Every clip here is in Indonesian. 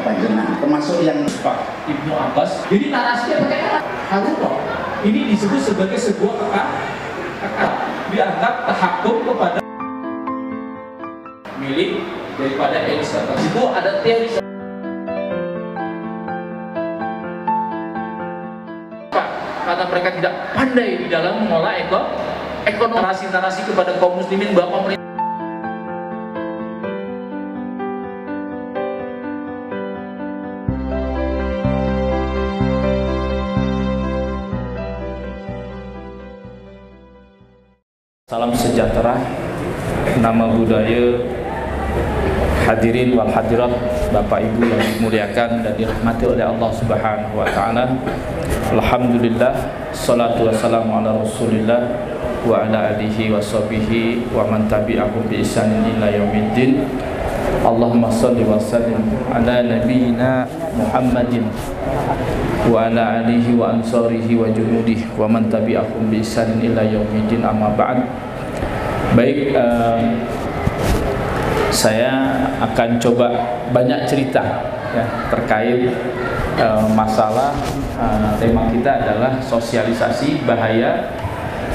panjenengan, termasuk yang Pak Ibnu Abbas. Jadi narasinya bagaimana? Harus ini disebut sebagai sebuah dianggap tahakum kepada milik daripada Elizabeth. Itu ada teori karena mereka tidak pandai di dalam mengolah ekonomi. Narasi kepada kaum muslimin bahwa pemerintah salam sejahtera, nama budaya, hadirin wal hadirat, Bapak Ibu yang dimuliakan dan dirahmati oleh Allah Subhanahu wa taala. Alhamdulillah, salatu wassalamu ala Rasulillah wa ala alihi wa sahbihi wa man tabi'ahum bi ihsanin ila yaumiddin. Allahumma shalli wa sallim ala nabiyyina Muhammadin wa ala alihi wa ansarihi wa junudihi wa man tabi'ahum bi ihsanin ila yaumiddin, amma ba'd. Baik, saya akan coba banyak cerita ya, terkait masalah tema kita adalah sosialisasi bahaya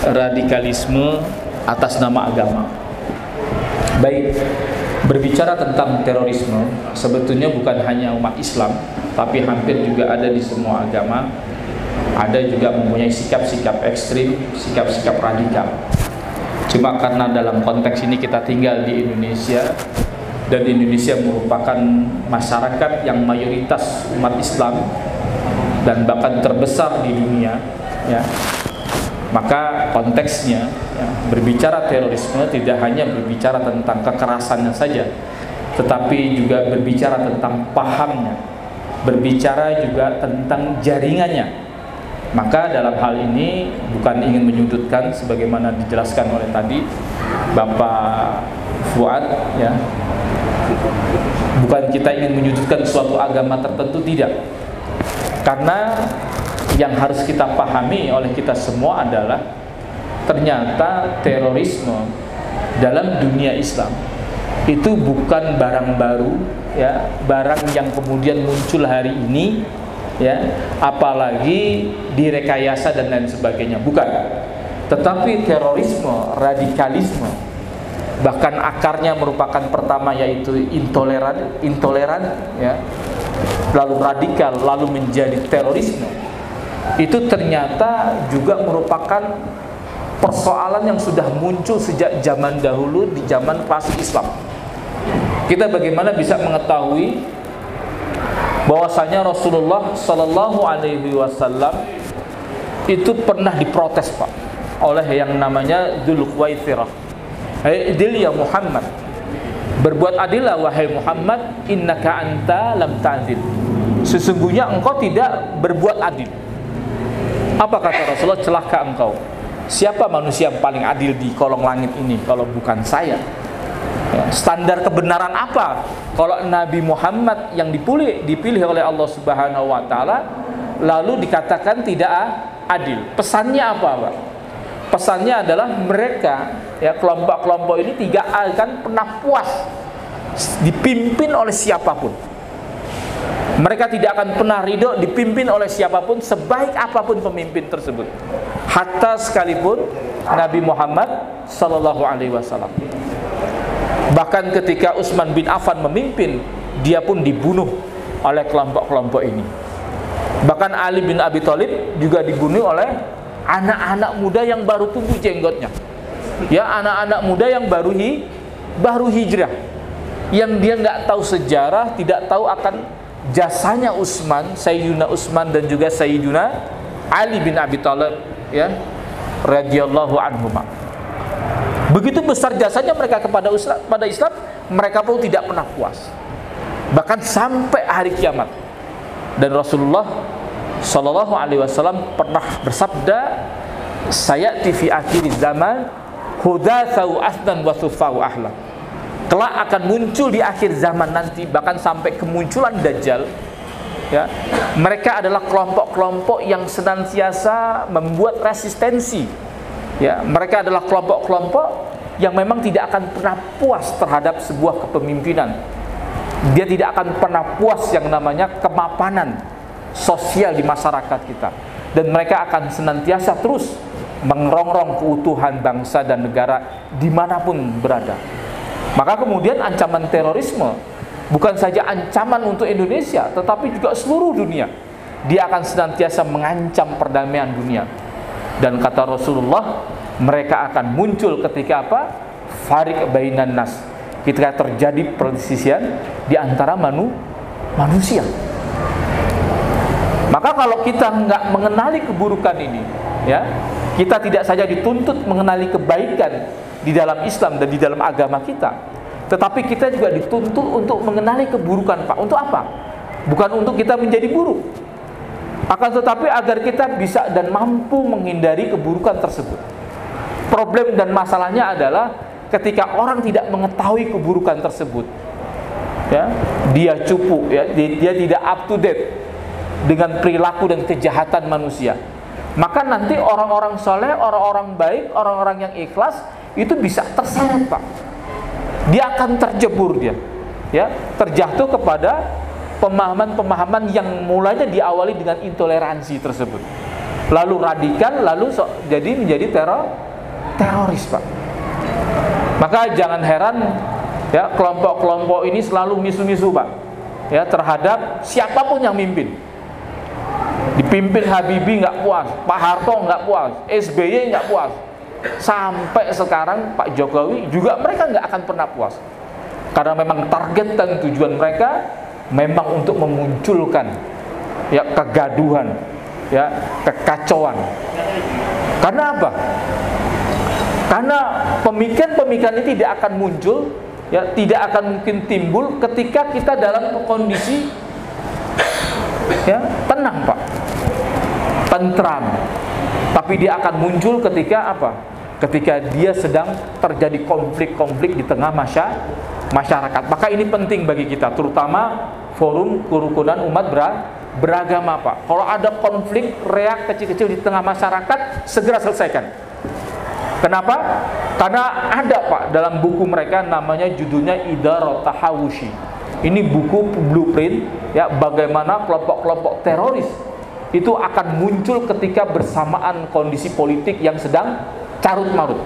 radikalisme atas nama agama. Baik, berbicara tentang terorisme sebetulnya bukan hanya umat Islam, tapi hampir juga ada di semua agama. Ada juga mempunyai sikap-sikap ekstrim, sikap-sikap radikal. Cuma karena dalam konteks ini kita tinggal di Indonesia, dan Indonesia merupakan masyarakat yang mayoritas umat Islam dan bahkan terbesar di dunia ya, maka konteksnya ya, berbicara terorisme tidak hanya berbicara tentang kekerasannya saja, tetapi juga berbicara tentang pahamnya, berbicara juga tentang jaringannya. Maka dalam hal ini bukan ingin menyudutkan sebagaimana dijelaskan oleh tadi Bapak Fuad ya, bukan kita ingin menyudutkan suatu agama tertentu, tidak. Karena yang harus kita pahami oleh kita semua adalah ternyata terorisme dalam dunia Islam itu bukan barang baru ya, barang yang kemudian muncul hari ini ya, apalagi direkayasa dan lain sebagainya, bukan. Tetapi terorisme, radikalisme, bahkan akarnya merupakan pertama yaitu intoleran ya, lalu radikal, lalu menjadi terorisme. Itu ternyata juga merupakan persoalan yang sudah muncul sejak zaman dahulu, di zaman klasik Islam. Kita bagaimana bisa mengetahui bahwasanya Rasulullah Sallallahu Alaihi Wasallam itu pernah diprotes Pak oleh yang namanya Dzulkhuwaisirah. Adil ya Muhammad, berbuat adillah wahai Muhammad, innaka anta lam ta'dil, sesungguhnya engkau tidak berbuat adil. Apa kata Rasulullah? Celaka engkau, siapa manusia yang paling adil di kolong langit ini kalau bukan saya? Ya, standar kebenaran apa kalau Nabi Muhammad yang dipilih oleh Allah Subhanahu wa taala lalu dikatakan tidak adil? Pesannya apa, Pak? Pesannya adalah mereka ya, kelompok-kelompok ini tidak akan pernah puas dipimpin oleh siapapun. Mereka tidak akan pernah ridho dipimpin oleh siapapun, sebaik apapun pemimpin tersebut, hatta sekalipun Nabi Muhammad Sallallahu Alaihi Wasallam. Bahkan ketika Utsman bin Affan memimpin, dia pun dibunuh oleh kelompok-kelompok ini. Bahkan Ali bin Abi Thalib juga dibunuh oleh anak-anak muda yang baru tumbuh jenggotnya. Ya, anak-anak muda yang baru hijrah, yang dia nggak tahu sejarah, tidak tahu akan jasanya Utsman, Sayyidina Utsman dan juga Sayyidina Ali bin Abi Thalib ya, radhiyallahu anhuma. Begitu besar jasanya mereka kepada Islam, mereka pun tidak pernah puas, bahkan sampai hari kiamat. Dan Rasulullah Sallallahu Alaihi Wasallam pernah bersabda, sayati fi akhir zaman hudatsau asdan wa sufau ahla. Kelak akan muncul di akhir zaman nanti, bahkan sampai kemunculan Dajjal ya, mereka adalah kelompok-kelompok yang senantiasa membuat resistensi. Ya, mereka adalah kelompok-kelompok yang memang tidak akan pernah puas terhadap sebuah kepemimpinan. Dia tidak akan pernah puas yang namanya kemapanan sosial di masyarakat kita. Dan mereka akan senantiasa terus mengerongrong keutuhan bangsa dan negara dimanapun berada. Maka kemudian ancaman terorisme bukan saja ancaman untuk Indonesia, tetapi juga seluruh dunia. Dia akan senantiasa mengancam perdamaian dunia. Dan kata Rasulullah, mereka akan muncul ketika apa? Fariq bainan nas, ketika terjadi perselisihan di antara manusia. Maka kalau kita nggak mengenali keburukan ini, ya, kita tidak saja dituntut mengenali kebaikan di dalam Islam dan di dalam agama kita, tetapi kita juga dituntut untuk mengenali keburukan, Pak. Untuk apa? Bukan untuk kita menjadi buruk, akan tetapi agar kita bisa dan mampu menghindari keburukan tersebut. Problem dan masalahnya adalah ketika orang tidak mengetahui keburukan tersebut, ya, dia cupu, ya, dia tidak up to date dengan perilaku dan kejahatan manusia, maka nanti orang-orang soleh, orang-orang baik, orang-orang yang ikhlas itu bisa terseret, Pak. Dia akan terjebur, ya, terjatuh kepada pemahaman-pemahaman yang mulanya diawali dengan intoleransi tersebut, lalu radikal, lalu jadi menjadi teroris, Pak. Maka jangan heran, ya, kelompok-kelompok ini selalu misu-misu, Pak, ya, terhadap siapapun yang mimpin. Dipimpin Habibie nggak puas, Pak Harto nggak puas, SBY nggak puas, sampai sekarang Pak Jokowi juga mereka nggak akan pernah puas, karena memang target dan tujuan mereka memang untuk memunculkan, ya, kegaduhan, ya, kekacauan. Karena apa? Karena pemikiran-pemikiran ini tidak akan muncul, ya, tidak akan mungkin timbul ketika kita dalam kondisi, ya, tenang, Pak, tentram. Tapi dia akan muncul ketika apa? Ketika dia sedang terjadi konflik-konflik di tengah masyarakat. Maka ini penting bagi kita, terutama forum kerukunan umat beragama, Pak. Kalau ada konflik reak kecil-kecil di tengah masyarakat, segera selesaikan. Kenapa? Karena ada, Pak, dalam buku mereka namanya judulnya Idarat Tahawushi. Ini buku blueprint, ya, bagaimana kelompok-kelompok teroris itu akan muncul ketika bersamaan kondisi politik yang sedang carut-marut.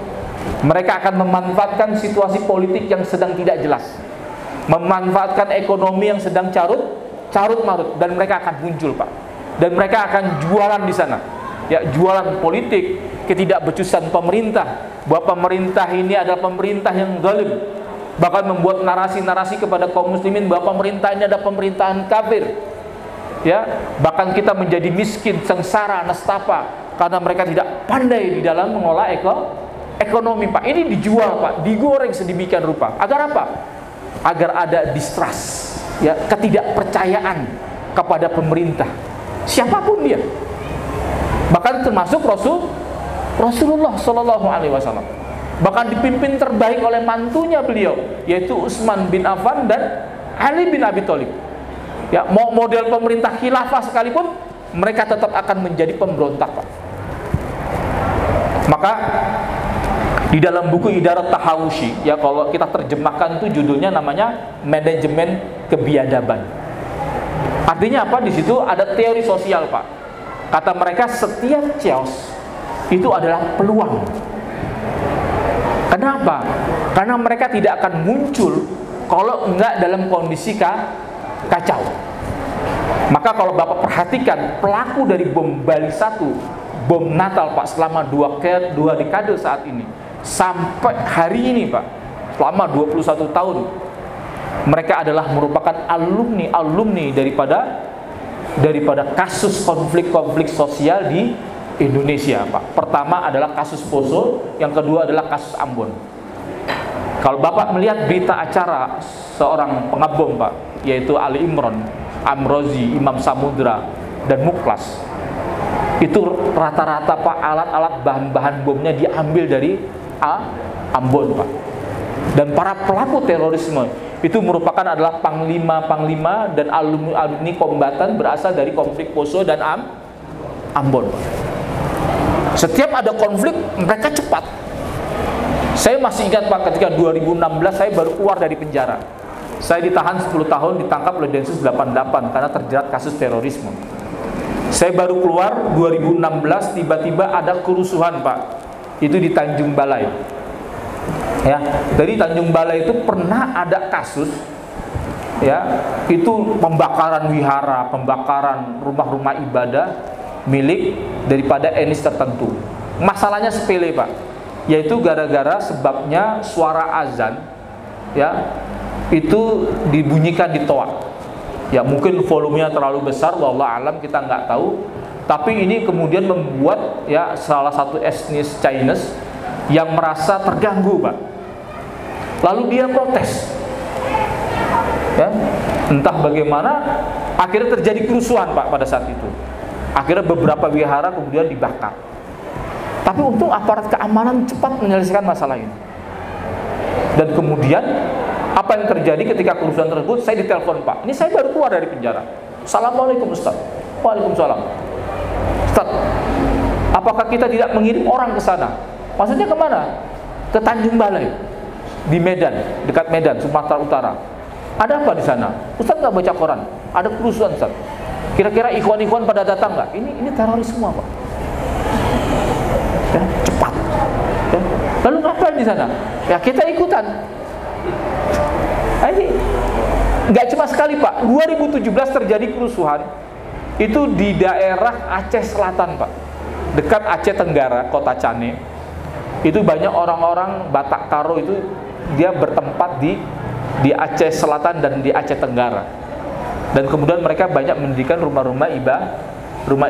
Mereka akan memanfaatkan situasi politik yang sedang tidak jelas, memanfaatkan ekonomi yang sedang carut-marut, dan mereka akan muncul, Pak. Dan mereka akan jualan di sana, ya, jualan politik, ketidakbecusan pemerintah, bahwa pemerintah ini adalah pemerintah yang zalim, bahkan membuat narasi-narasi kepada kaum muslimin bahwa pemerintah ini adalah pemerintahan kafir, ya, bahkan kita menjadi miskin, sengsara, nestapa karena mereka tidak pandai di dalam mengolah ekonomi, Pak. Ini dijual, Pak, digoreng sedemikian rupa. Agar apa? Agar ada distrust, ya, ketidakpercayaan kepada pemerintah, siapapun dia. Bahkan termasuk Rasulullah Shallallahu Alaihi Wasallam, bahkan dipimpin terbaik oleh mantunya beliau, yaitu Utsman bin Affan dan Ali bin Abi Thalib. Ya, mau model pemerintah khilafah sekalipun, mereka tetap akan menjadi pemberontak, Pak. Maka di dalam buku Idarat Tahawushi, ya, kalau kita terjemahkan itu judulnya namanya manajemen kebiadaban. Artinya apa? Di situ ada teori sosial, Pak. Kata mereka setiap chaos itu adalah peluang. Kenapa? Karena mereka tidak akan muncul kalau enggak dalam kondisi kacau. Maka kalau Bapak perhatikan pelaku dari bom Bali 1, bom Natal, Pak, selama dua dekade saat ini, sampai hari ini, Pak, selama 21 tahun, mereka adalah merupakan alumni daripada kasus konflik-konflik sosial di Indonesia, Pak. Pertama adalah kasus Poso, yang kedua adalah kasus Ambon. Kalau Bapak melihat berita acara seorang pengebom, Pak, yaitu Ali Imron, Amrozi, Imam Samudra, dan Muklas, itu rata-rata, Pak, alat-alat bahan-bahan bomnya diambil dari Ambon, Pak. Dan para pelaku terorisme itu merupakan adalah panglima dan alumni kombatan berasal dari konflik Poso dan Ambon, Pak. Setiap ada konflik mereka cepat. Saya masih ingat, Pak, ketika 2016 saya baru keluar dari penjara. Saya ditahan 10 tahun, ditangkap oleh Densus 88 karena terjerat kasus terorisme. Saya baru keluar 2016, tiba-tiba ada kerusuhan, Pak. Itu di Tanjung Balai. Ya, dari Tanjung Balai itu pernah ada kasus, ya, itu pembakaran wihara, pembakaran rumah-rumah ibadah milik daripada etnis tertentu. Masalahnya sepele, Pak, yaitu gara-gara sebabnya suara azan, ya, itu dibunyikan di toa. Ya, mungkin volumenya terlalu besar, wallahu alam, kita nggak tahu. Tapi ini kemudian membuat, ya, salah satu etnis Chinese yang merasa terganggu, Pak. Lalu dia protes. Ya, entah bagaimana akhirnya terjadi kerusuhan, Pak, pada saat itu. Akhirnya beberapa wihara kemudian dibakar. Tapi untung aparat keamanan cepat menyelesaikan masalah ini. Dan kemudian apa yang terjadi ketika kerusuhan tersebut? Saya ditelepon, Pak. Ini saya baru keluar dari penjara. Assalamualaikum Ustaz. Waalaikumsalam. Ustaz, apakah kita tidak mengirim orang ke sana? Maksudnya kemana? Ke Tanjung Balai, di Medan, dekat Medan, Sumatera Utara. Ada apa di sana? Ustaz nggak baca koran? Ada kerusuhan, Ustaz. Kira-kira ikhwan-ikhwan pada datang nggak? Ini teroris semua, Pak. Ya, cepat. Ya. Lalu ngapain di sana? Ya, kita ikutan. Ini nggak cuma sekali, Pak. 2017 terjadi kerusuhan itu di daerah Aceh Selatan, Pak, dekat Aceh Tenggara, kota Cane. Itu banyak orang-orang Batak Karo, itu dia bertempat di Aceh Selatan dan di Aceh Tenggara. Dan kemudian mereka banyak mendirikan rumah-rumah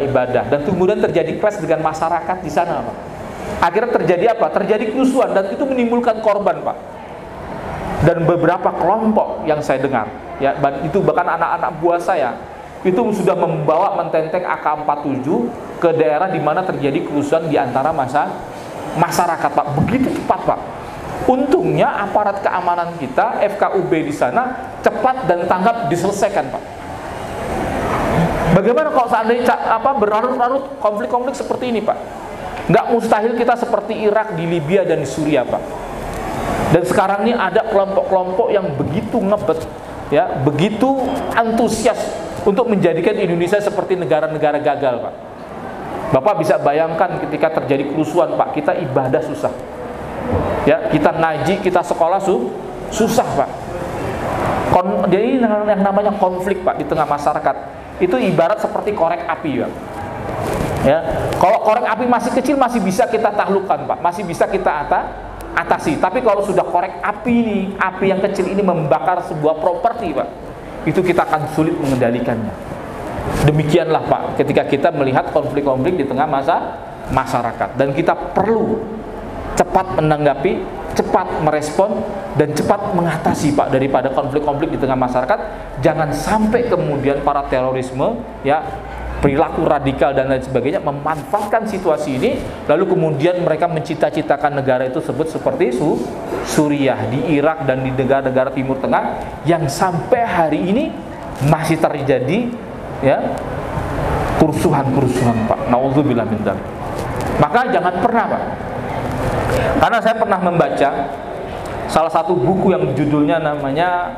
ibadah. Dan kemudian terjadi clash dengan masyarakat di sana, Pak. Akhirnya terjadi apa? Terjadi kerusuhan dan itu menimbulkan korban, Pak. Dan beberapa kelompok yang saya dengar, ya, itu bahkan anak-anak buah saya itu sudah membawa mententeng AK-47 ke daerah di mana terjadi kerusuhan di antara masyarakat, Pak. Begitu cepat, Pak. Untungnya aparat keamanan kita, FKUB di sana cepat dan tanggap diselesaikan, Pak. Bagaimana kalau seandainya berlarut-larut konflik-konflik seperti ini, Pak? Nggak mustahil kita seperti Irak, di Libya dan di Suriah, Pak. Dan sekarang ini ada kelompok-kelompok yang begitu ngebet, ya, begitu antusias untuk menjadikan Indonesia seperti negara-negara gagal, Pak. Bapak bisa bayangkan ketika terjadi kerusuhan, Pak, kita ibadah susah, ya, kita ngaji, kita sekolah susah, Pak. Jadi yang namanya konflik, Pak, di tengah masyarakat itu ibarat seperti korek api, Pak. Ya, kalau korek api masih kecil masih bisa kita taklukkan, Pak, masih bisa kita atasi. Tapi kalau sudah korek api ini, api yang kecil ini membakar sebuah properti, Pak, itu kita akan sulit mengendalikannya. Demikianlah, Pak, ketika kita melihat konflik-konflik di tengah masyarakat, dan kita perlu cepat menanggapi, cepat merespon, dan cepat mengatasi, Pak, daripada konflik-konflik di tengah masyarakat. Jangan sampai kemudian para terorisme, ya, perilaku radikal dan lain sebagainya memanfaatkan situasi ini, lalu kemudian mereka mencita-citakan negara itu seperti Suriah, di Irak dan di negara-negara Timur Tengah yang sampai hari ini masih terjadi, ya, kerusuhan, Pak. Nauzubillah min dzalik. Maka jangan pernah, Pak. Karena saya pernah membaca salah satu buku yang judulnya namanya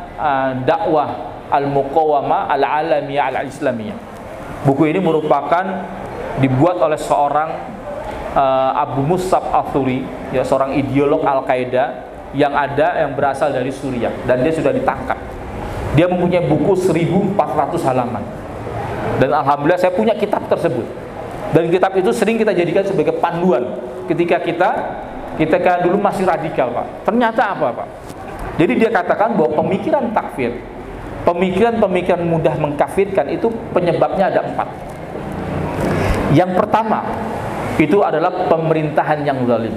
Dakwah Al-Muqawamah Al-Alamiyah Al-Islamiyah. Buku ini merupakan dibuat oleh seorang Abu Mus'ab Al-Thuri, ya, seorang ideolog Al-Qaeda yang berasal dari Suriah, dan dia sudah ditangkap. Dia mempunyai buku 1400 halaman. Dan alhamdulillah saya punya kitab tersebut. Dan kitab itu sering kita jadikan sebagai panduan ketika kita dulu masih radikal, Pak. Ternyata apa, Pak? Jadi dia katakan bahwa pemikiran takfir, pemikiran-pemikiran mudah mengkafirkan itu penyebabnya ada 4. Yang pertama itu adalah pemerintahan yang zalim.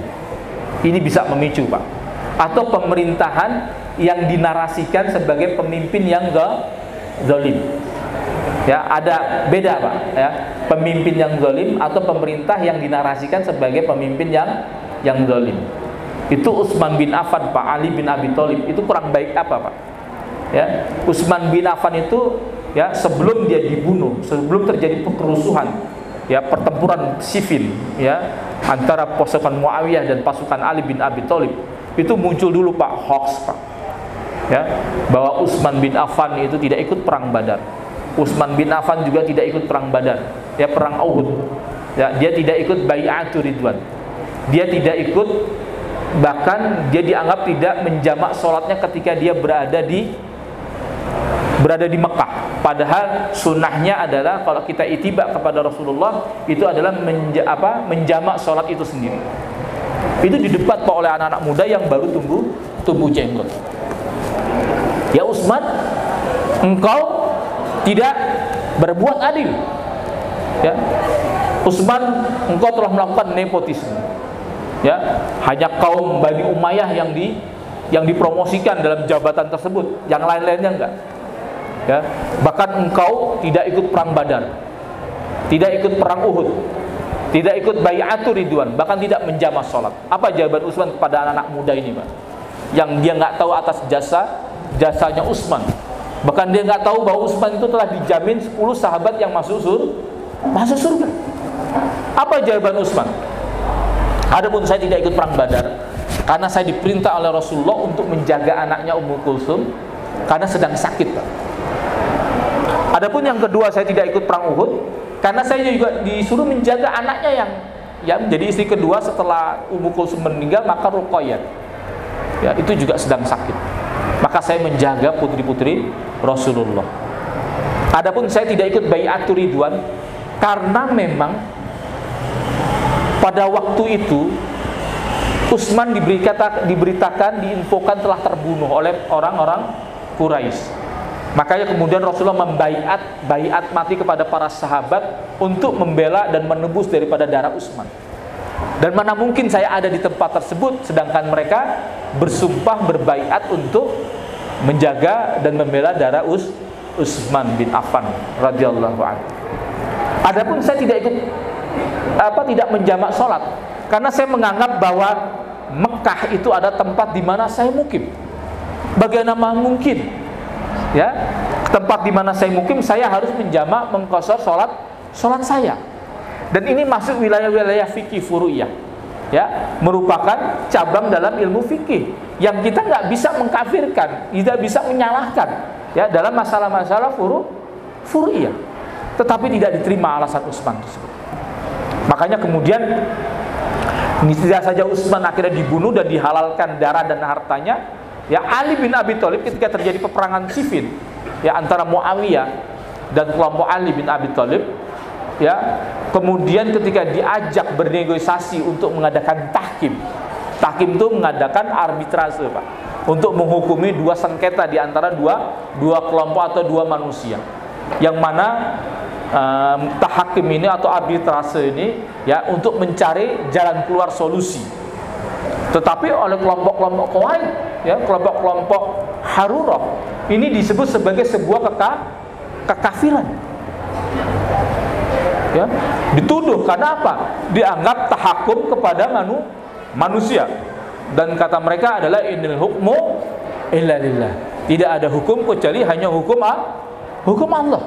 Ini bisa memicu, Pak. Atau pemerintahan yang dinarasikan sebagai pemimpin yang zalim. Ya, ada beda, Pak, ya. Pemimpin yang zalim atau pemerintah yang dinarasikan sebagai pemimpin yang zalim. Itu Utsman bin Affan, Pak, Ali bin Abi Thalib. Itu kurang baik apa, Pak? Ya, Utsman bin Affan itu, ya, sebelum dia dibunuh, sebelum terjadi kerusuhan, ya, pertempuran sivil, ya, antara pasukan Muawiyah dan pasukan Ali bin Abi Thalib, itu muncul dulu, Pak, hoax, Pak. ya, bahwa Utsman bin Affan itu tidak ikut perang Badar. Utsman bin Affan juga tidak ikut perang Badar, ya, perang Uhud. Ya, dia tidak ikut bai'atul ridwan. Dia tidak ikut, bahkan dia dianggap tidak menjamak sholatnya ketika dia berada di Mekah. Padahal sunnahnya adalah kalau kita ittiba kepada Rasulullah itu adalah menjamak sholat itu sendiri. Itu didebat oleh anak-anak muda yang baru tumbuh jenggot. Ya Utsman, engkau tidak berbuat adil. Ya, Utsman, engkau telah melakukan nepotisme. Ya, hanya kaum Bani Umayyah yang dipromosikan dalam jabatan tersebut, yang lain-lainnya enggak. Ya, bahkan engkau tidak ikut perang Badar, tidak ikut perang Uhud, tidak ikut bai'atul ridwan, bahkan tidak menjamak sholat. Apa jawaban Utsman kepada anak-anak muda ini, Pak? Yang dia nggak tahu atas jasanya Utsman. Bahkan dia nggak tahu bahwa Utsman itu telah dijamin 10 sahabat yang masuk surga. Apa jawaban Utsman? Adapun saya tidak ikut perang Badar karena saya diperintah oleh Rasulullah untuk menjaga anaknya Ummu Kulsum karena sedang sakit, Pak. Adapun yang kedua, saya tidak ikut perang Uhud karena saya juga disuruh menjaga anaknya yang menjadi istri kedua setelah Ummu Kulsum meninggal, maka Ruqayyah. Ya, itu juga sedang sakit. Maka saya menjaga putri-putri Rasulullah. Adapun saya tidak ikut bai'atul ridwan karena memang pada waktu itu Utsman diberitakan, diinfokan telah terbunuh oleh orang-orang Quraisy. Makanya kemudian Rasulullah baiat mati kepada para sahabat untuk membela dan menebus daripada darah Utsman. Dan mana mungkin saya ada di tempat tersebut sedangkan mereka bersumpah berbaiat untuk menjaga dan membela darah Utsman bin Affan radhiyallahu anhu. Adapun saya tidak menjamak sholat karena saya menganggap bahwa Mekah itu ada tempat di mana saya mukim. Bagaimana mungkin? Ya, tempat di mana saya mukim saya harus menjamak mengqashar sholat saya. Dan ini masuk wilayah-wilayah fikih furu'iyah. Ya, merupakan cabang dalam ilmu fikih yang kita nggak bisa mengkafirkan, tidak bisa menyalahkan, ya, dalam masalah-masalah furu'iyah. Tetapi tidak diterima alasan Utsman tersebut. Makanya kemudian tidak saja Utsman akhirnya dibunuh dan dihalalkan darah dan hartanya. Ya, Ali bin Abi Thalib ketika terjadi peperangan Siffin, ya, antara Muawiyah dan kelompok Ali bin Abi Thalib, ya, kemudian ketika diajak bernegosiasi untuk mengadakan tahkim itu mengadakan arbitrase, Pak, untuk menghukumi dua sengketa di antara dua kelompok atau dua manusia, yang mana tahakim ini atau arbitrase ini, ya, untuk mencari jalan keluar solusi. Tetapi oleh kelompok-kelompok Khawarij, ya, kelompok-kelompok Harurah ini disebut sebagai sebuah kekafiran. Ya, dituduh karena apa? Dianggap tahakum kepada manusia. Dan kata mereka adalah innal hukmu illa lillah. Tidak ada hukum kecuali hanya hukum Allah.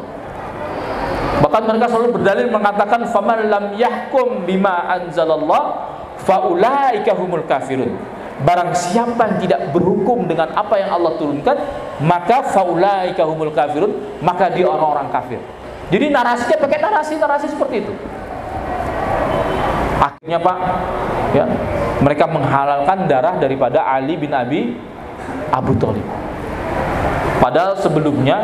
Bahkan mereka selalu berdalil mengatakan faman lam yahkum bima anzalallah faulaika humul kafirun. Barang siapa yang tidak berhukum dengan apa yang Allah turunkan, maka faulaika humul kafirun, maka dia orang-orang kafir. Jadi narasinya pakai narasi seperti itu. Akhirnya, Pak, ya, mereka menghalalkan darah daripada Ali bin Abu Thalib. Padahal sebelumnya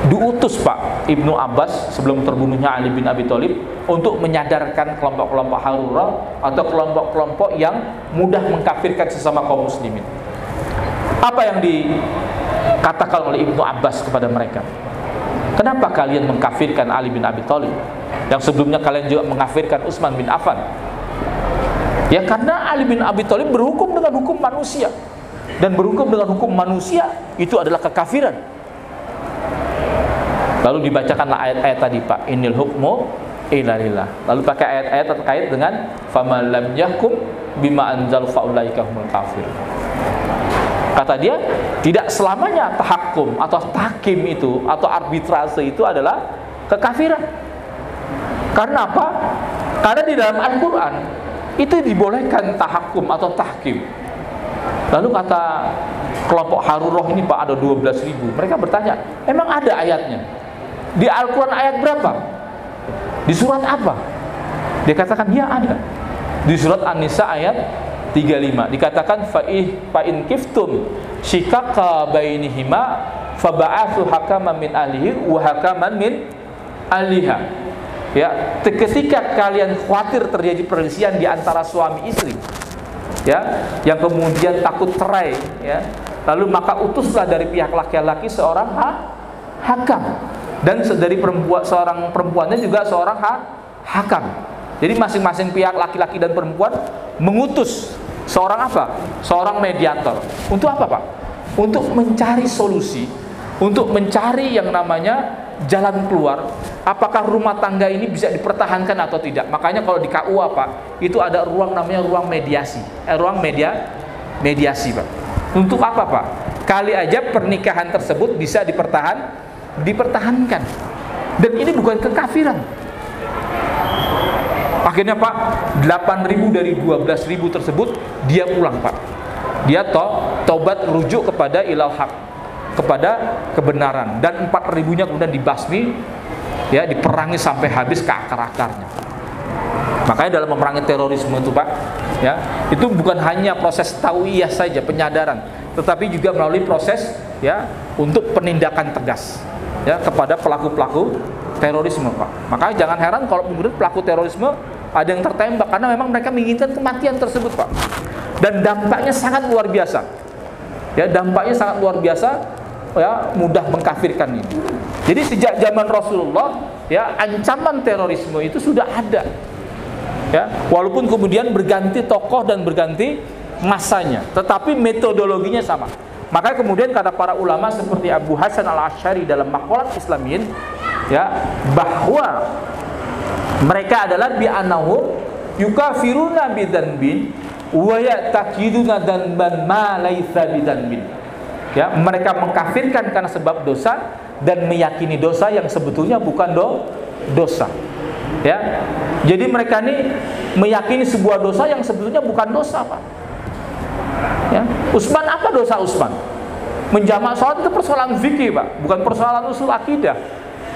diutus, Pak, Ibnu Abbas sebelum terbunuhnya Ali bin Abi Thalib untuk menyadarkan kelompok-kelompok Harurah atau kelompok-kelompok yang mudah mengkafirkan sesama kaum muslimin. Apa yang dikatakan oleh Ibnu Abbas kepada mereka? Kenapa kalian mengkafirkan Ali bin Abi Thalib yang sebelumnya kalian juga mengkafirkan Utsman bin Affan? Ya, karena Ali bin Abi Thalib berhukum dengan hukum manusia, dan berhukum dengan hukum manusia itu adalah kekafiran. Lalu dibacakanlah ayat-ayat tadi, Pak, innal hukmu illa lillah. Lalu pakai ayat-ayat terkait dengan faman lam yahkum bima anzal faulaika humul kafir. Kata dia, tidak selamanya tahakkum atau tahkim itu atau arbitrase itu adalah kekafiran. Karena apa? Karena di dalam Al-Quran itu dibolehkan tahakkum atau tahkim. Lalu kata kelompok Harurah ini Pak ada 12.000. Mereka bertanya, emang ada ayatnya? Di Al-Quran ayat berapa? Di surat apa? Dia katakan, ya ada. Di surat An-Nisa ayat 35 dikatakan fa'in kiftum shikaka bainihima faba'athu hakaman min ahlihi wa hakaman min ahliha. Ya, ketika kalian khawatir terjadi perselisihan di antara suami istri, ya, yang kemudian takut cerai, ya, lalu maka utuslah dari pihak laki-laki seorang hakam, dan dari seorang perempuannya juga seorang hakam. Jadi masing-masing pihak laki-laki dan perempuan mengutus seorang apa? Seorang mediator. Untuk apa, Pak? Untuk mencari solusi, untuk mencari yang namanya jalan keluar. Apakah rumah tangga ini bisa dipertahankan atau tidak? Makanya kalau di KUA, Pak, itu ada ruang namanya ruang mediasi. Mediasi, Pak. Untuk apa, Pak? Kali aja pernikahan tersebut bisa dipertahankan. Dan ini bukan kekafiran. Akhirnya, Pak, 8.000 dari 12.000 tersebut dia pulang, Pak. Dia taubat rujuk kepada ilal haq, kepada kebenaran, dan 4.000-nya kemudian dibasmi, ya, diperangi sampai habis ke akar-akarnya. Makanya dalam memerangi terorisme itu, Pak, ya, itu bukan hanya proses tauiyah saja, penyadaran, tetapi juga melalui proses, ya, untuk penindakan tegas, ya, kepada pelaku-pelaku terorisme, Pak. Makanya jangan heran kalau kemudian pelaku terorisme ada yang tertembak karena memang mereka menginginkan kematian tersebut, Pak. Dan dampaknya sangat luar biasa. Ya, dampaknya sangat luar biasa, ya, mudah mengkafirkan ini. Jadi sejak zaman Rasulullah, ya, ancaman terorisme itu sudah ada. Ya, walaupun kemudian berganti tokoh dan berganti masanya, tetapi metodologinya sama. Maka kemudian kata para ulama seperti Abu Hasan Al-Asy'ari dalam Maqalat Islamiyin, ya, bahwa mereka adalah bi'annahu yukafiruna bidzanbin wa ya'taqiduna dzanban ma laisa bidzanbin. Ya, mereka mengkafirkan karena sebab dosa dan meyakini dosa yang sebetulnya bukan dosa. Ya. Jadi mereka ini meyakini sebuah dosa yang sebetulnya bukan dosa, Pak. Ya. Utsman, apa dosa Utsman? Menjamak sholat itu persoalan fikih, Pak, bukan persoalan usul akidah.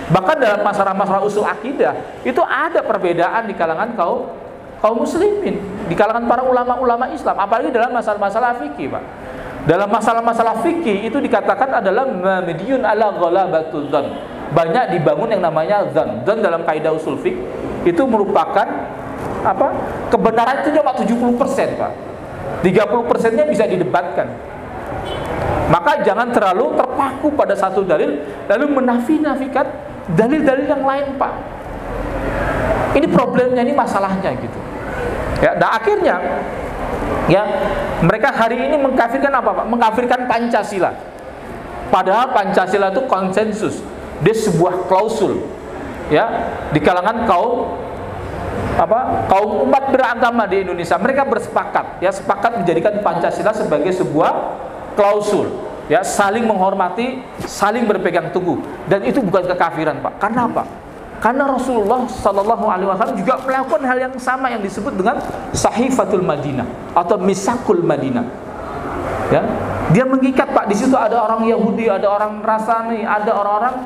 Bahkan dalam masalah-masalah usul akidah itu ada perbedaan di kalangan kaum muslimin, di kalangan para ulama-ulama Islam, apalagi dalam masalah-masalah fikih, Pak. Dalam masalah-masalah fikih itu dikatakan adalah mabniyun ala ghalabatul dzan. Banyak dibangun yang namanya dzan. Dzan dalam kaidah usul fikih itu merupakan apa? Kebenaran itu cuma 70%, Pak. 30%-nya bisa didebatkan. Maka jangan terlalu terpaku pada satu dalil lalu menafikan dalil-dalil yang lain, Pak. Ini problemnya, ini masalahnya gitu. Ya, dan akhirnya, ya, mereka hari ini mengkafirkan apa, Pak? Mengkafirkan Pancasila. Padahal Pancasila itu konsensus, dia sebuah klausul, ya, di kalangan kaum umat beragama di Indonesia. Mereka bersepakat, ya, sepakat menjadikan Pancasila sebagai sebuah klausul, ya, saling menghormati, saling berpegang teguh, dan itu bukan kekafiran, Pak. Karena apa? Karena Rasulullah SAW juga melakukan hal yang sama yang disebut dengan Sahifatul Madinah atau Misakul Madinah. Ya, dia mengikat, Pak. Di situ ada orang Yahudi, ada orang Nasrani, ada orang-orang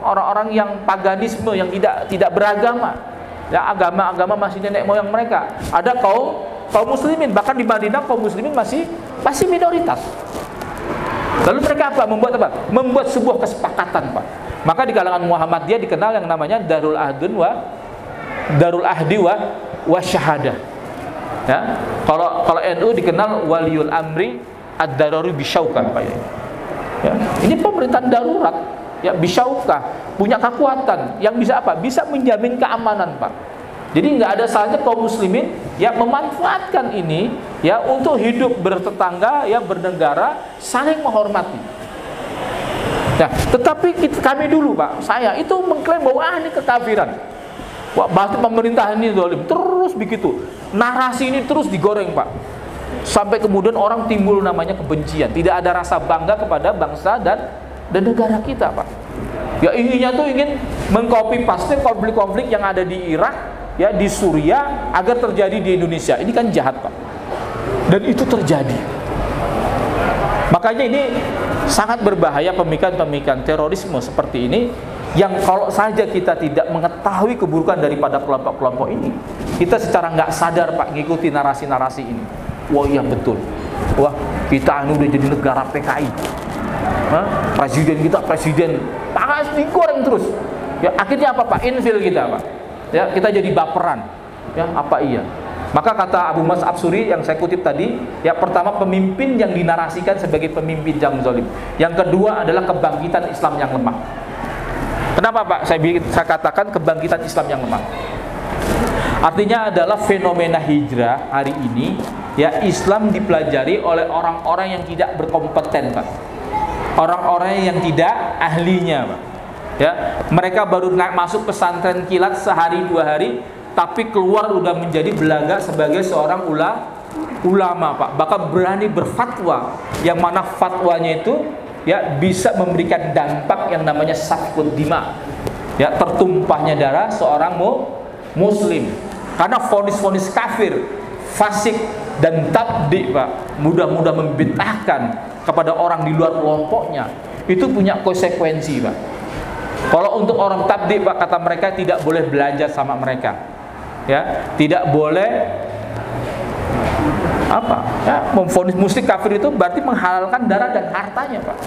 orang-orang yang paganisme, yang tidak beragama. Ya, agama masih nenek moyang mereka. Ada kaum muslimin, bahkan di Madinah kaum muslimin masih minoritas. Lalu mereka apa? Membuat sebuah kesepakatan, Pak. Maka di kalangan Muhammadiyah dikenal yang namanya Darul Ahdi wa Syahadah. Ya. Kalau NU dikenal Waliul Amri Ad-Daruri Bisyaukah, Pak. Ya. Ini pemerintahan darurat, ya, bisyaukah, punya kekuatan yang bisa apa? Bisa menjamin keamanan, Pak. Jadi nggak ada salahnya kaum muslimin, ya, memanfaatkan ini, ya, untuk hidup bertetangga, ya, bernegara, saling menghormati. Nah, tetapi kami dulu, Pak, saya itu mengklaim bahwa ini kekafiran. Wah, bahkan pemerintahan ini zalim, terus begitu. Narasi ini terus digoreng, Pak. Sampai kemudian orang timbul namanya kebencian, tidak ada rasa bangga kepada bangsa dan negara kita, Pak. Ya, ingin mengcopy paste konflik-konflik yang ada di Irak, ya, di Suriah agar terjadi di Indonesia. Ini kan jahat, Pak. Dan itu terjadi. Makanya ini sangat berbahaya pemikiran-pemikiran terorisme seperti ini, yang kalau saja kita tidak mengetahui keburukan daripada kelompok-kelompok ini, kita secara nggak sadar Pak ngikuti narasi-narasi ini. Wah iya betul, wah kita udah jadi negara PKI, presiden kita presiden pakai digoreng terus. Ya akhirnya apa Pak? Infil kita Pak. Ya kita jadi baperan. Ya apa iya? Maka kata Abu Mas Absuri yang saya kutip tadi, ya pertama pemimpin yang dinarasikan sebagai pemimpin yang zalim. Yang kedua adalah kebangkitan Islam yang lemah. Kenapa Pak? Saya katakan kebangkitan Islam yang lemah. Artinya adalah fenomena hijrah hari ini, ya Islam dipelajari oleh orang-orang yang tidak berkompeten Pak. Orang-orang yang tidak ahlinya Pak. Ya, mereka baru masuk pesantren kilat sehari dua hari, tapi keluar udah menjadi belaga sebagai seorang ulama Pak. Bahkan berani berfatwa, yang mana fatwanya itu ya bisa memberikan dampak yang namanya safkud dima, ya tertumpahnya darah seorang muslim karena vonis-vonis kafir, fasik dan tabdi Pak, mudah-mudah membid'ahkan kepada orang di luar kelompoknya. Itu punya konsekuensi Pak. Kalau untuk orang tabdi Pak, kata mereka tidak boleh belajar sama mereka. Ya, tidak boleh apa? Ya, memvonis musyrik kafir itu berarti menghalalkan darah dan hartanya, Pak.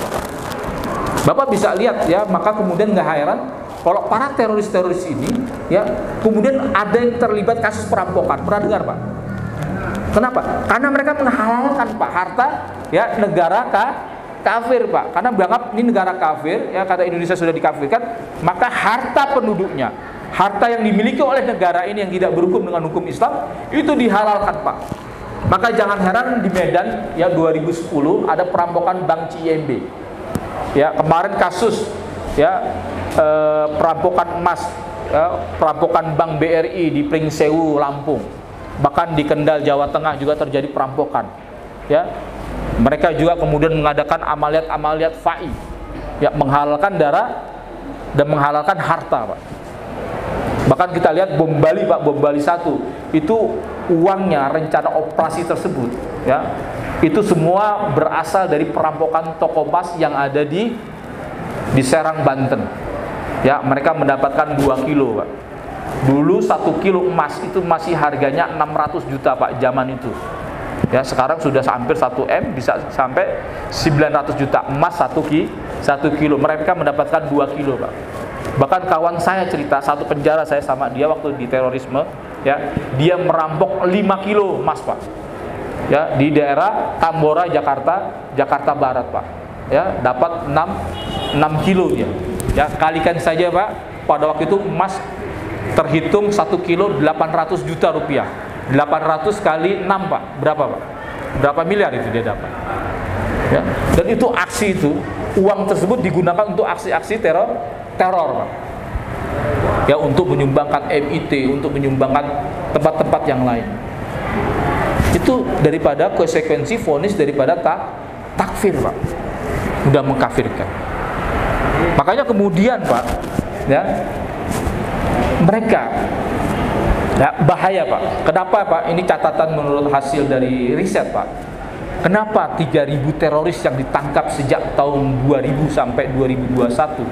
Bapak bisa lihat ya, maka kemudian nggak heran kalau para teroris-teroris ini ya kemudian ada yang terlibat kasus perampokan. Pernah dengar, Pak? Kenapa? Karena mereka menghalalkan Pak harta ya negara kafir, Pak. Karena menganggap ini negara kafir, ya kata Indonesia sudah dikafirkan, maka harta penduduknya, harta yang dimiliki oleh negara ini yang tidak berhukum dengan hukum Islam itu dihalalkan, Pak. Maka jangan heran di Medan ya 2010 ada perampokan Bank CIMB. Ya, kemarin kasus ya perampokan emas, ya, perampokan Bank BRI di Pringsewu, Lampung. Bahkan di Kendal, Jawa Tengah juga terjadi perampokan. Ya. Mereka juga kemudian mengadakan amaliat-amaliat fa'i, ya menghalalkan darah dan menghalalkan harta, Pak. Bahkan kita lihat bom Bali, Pak, bom Bali 1 itu uangnya, rencana operasi tersebut, ya itu semua berasal dari perampokan toko emas yang ada di Serang, Banten. Ya, mereka mendapatkan 2 kilo, Pak. Dulu 1 kilo emas itu masih harganya 600 juta, Pak, zaman itu. Ya, sekarang sudah hampir 1 M, bisa sampai 900 juta emas 1 kilo. Mereka mendapatkan 2 kilo, Pak. Bahkan kawan saya cerita, satu penjara saya sama dia waktu di terorisme, ya, dia merampok 5 kilo emas, Pak. Ya, di daerah Tambora, Jakarta Barat, Pak. Ya, dapat 6 kilo dia. Ya, kalikan saja, Pak, pada waktu itu emas terhitung 1 kilo 800 juta rupiah. 800 kali 6, Pak. Berapa, Pak? Berapa miliar itu dia dapat? Ya. Dan itu aksi itu, uang tersebut digunakan untuk aksi-aksi teror, Pak. Ya, untuk menyumbangkan MIT, untuk menyumbangkan tempat-tempat yang lain. Itu daripada konsekuensi vonis daripada takfir, Pak. Sudah mengkafirkan. Makanya kemudian, Pak, ya, mereka ya, bahaya, Pak. Kenapa, Pak? Ini catatan menurut hasil dari riset, Pak. Kenapa 3.000 teroris yang ditangkap sejak tahun 2000 sampai 2021,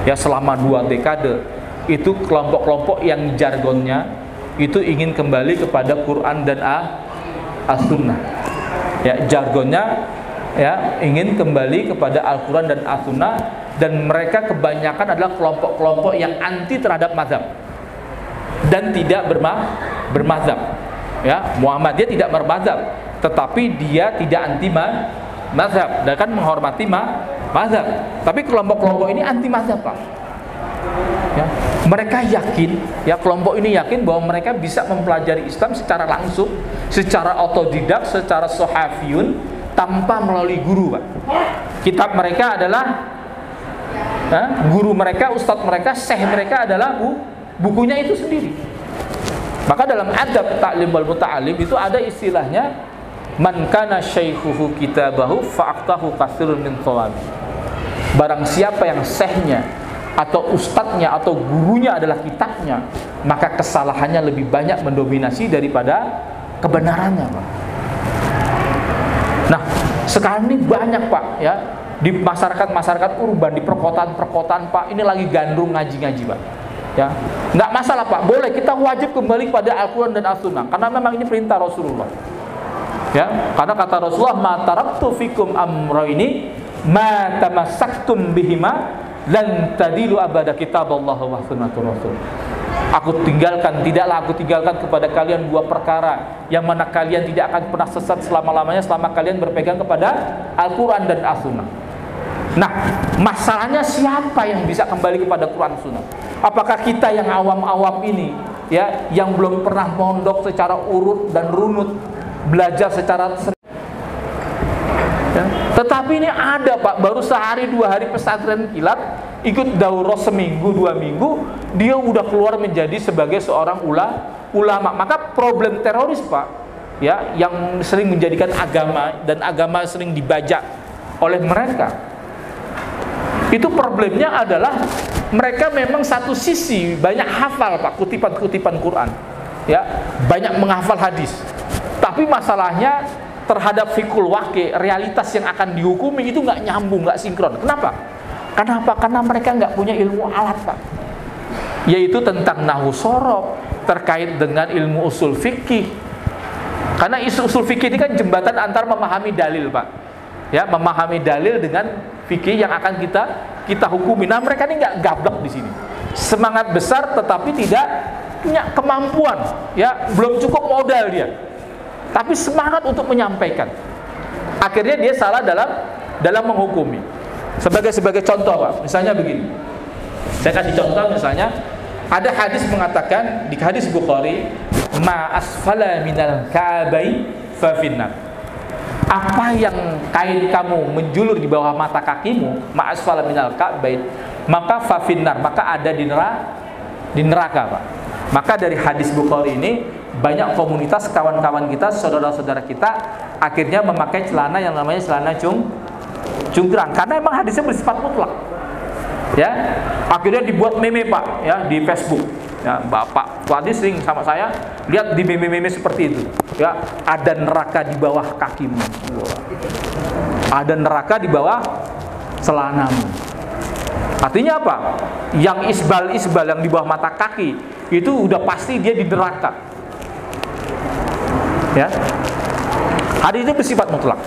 ya selama 2 dekade, itu kelompok-kelompok yang jargonnya itu ingin kembali kepada Quran dan As-Sunnah. Ya, jargonnya ya ingin kembali kepada Al-Quran dan As-Sunnah, dan mereka kebanyakan adalah kelompok-kelompok yang anti terhadap mazhab dan tidak bermazhab. Ya, Muhammadiyah tidak bermazhab, tetapi dia tidak anti mazhab dan kan menghormati mazhab. Tapi kelompok-kelompok ini anti mazhab, Pak. Ya, mereka yakin, ya kelompok ini yakin bahwa mereka bisa mempelajari Islam secara langsung, secara otodidak, secara sohafiyun, tanpa melalui guru, Pak. Kitab mereka adalah guru mereka, ustadz mereka, syekh mereka adalah bukunya itu sendiri. Maka dalam adab ta'lim wal muta'alim itu ada istilahnya man kana syaikhuhu kitabahu fa'aqtahu katsirun min thawabi. Barang siapa yang syekhnya atau ustadznya atau gurunya adalah kitabnya, maka kesalahannya lebih banyak mendominasi daripada kebenarannya, Pak. Nah, Sekarang ini banyak Pak, ya, di masyarakat urban, di perkotaan Pak, ini lagi gandrung ngaji-ngaji Pak. Ya, nggak masalah Pak, boleh, kita wajib kembali pada Al-Quran dan As-Sunnah, karena memang ini perintah Rasulullah. Ya, karena kata Rasulullah, ma taraktu fikum amrayni ma tamassaktum bihima lan tadilu abada kitaballah wa sunnatur rasul. Tidaklah aku tinggalkan kepada kalian dua perkara yang mana kalian tidak akan pernah sesat selama-lamanya selama kalian berpegang kepada Al-Quran dan As-Sunnah. Nah, masalahnya siapa yang bisa kembali kepada Quran Sunnah? Apakah kita yang awam-awam ini, ya, yang belum pernah mondok secara urut dan runut, belajar secara ya. Tetapi ini ada Pak, baru sehari 2 hari pesantren kilat, ikut daurah seminggu 2 minggu, dia udah keluar menjadi sebagai seorang ulama. Maka problem teroris Pak, ya, yang sering menjadikan agama dan agama sering dibajak oleh mereka, itu problemnya adalah mereka memang satu sisi banyak hafal Pak, kutipan-kutipan Quran, ya, banyak menghafal hadis. Tapi masalahnya terhadap fikul waqi, realitas yang akan dihukumi itu nggak nyambung, nggak sinkron. Kenapa? Karena mereka nggak punya ilmu alat Pak, yaitu tentang nahwu shorof, terkait dengan ilmu usul fikih. Karena usul fikih ini kan jembatan antar memahami dalil Pak, ya, memahami dalil dengan fikih yang akan kita hukumi. Nah, mereka ini nggak gablek di sini, semangat besar tetapi tidak punya kemampuan, ya, belum cukup modal dia, tapi semangat untuk menyampaikan. Akhirnya dia salah dalam menghukumi. Sebagai contoh Pak, misalnya begini, saya kasih contoh. Misalnya ada hadis mengatakan di hadis Bukhari, ma asfala minal ka'bai fa finnar. Apa yang kain kamu menjulur di bawah mata kakimu, ma asfala minal ka'bai, maka fa finnar, maka ada di neraka Pak. Maka dari hadis Bukhari ini banyak komunitas kawan-kawan kita, saudara-saudara kita akhirnya memakai celana yang namanya celana cungkrang, karena emang hadisnya bersifat mutlak. Ya, akhirnya dibuat meme Pak, ya, di Facebook. Ya, Bapak Wadi sering sama saya lihat di meme-meme seperti itu. Ya, ada neraka di bawah kakimu. Ada neraka di bawah celanamu. Artinya apa? Yang isbal yang di bawah mata kaki itu udah pasti dia di neraka. Ya, hadis itu bersifat mutlak.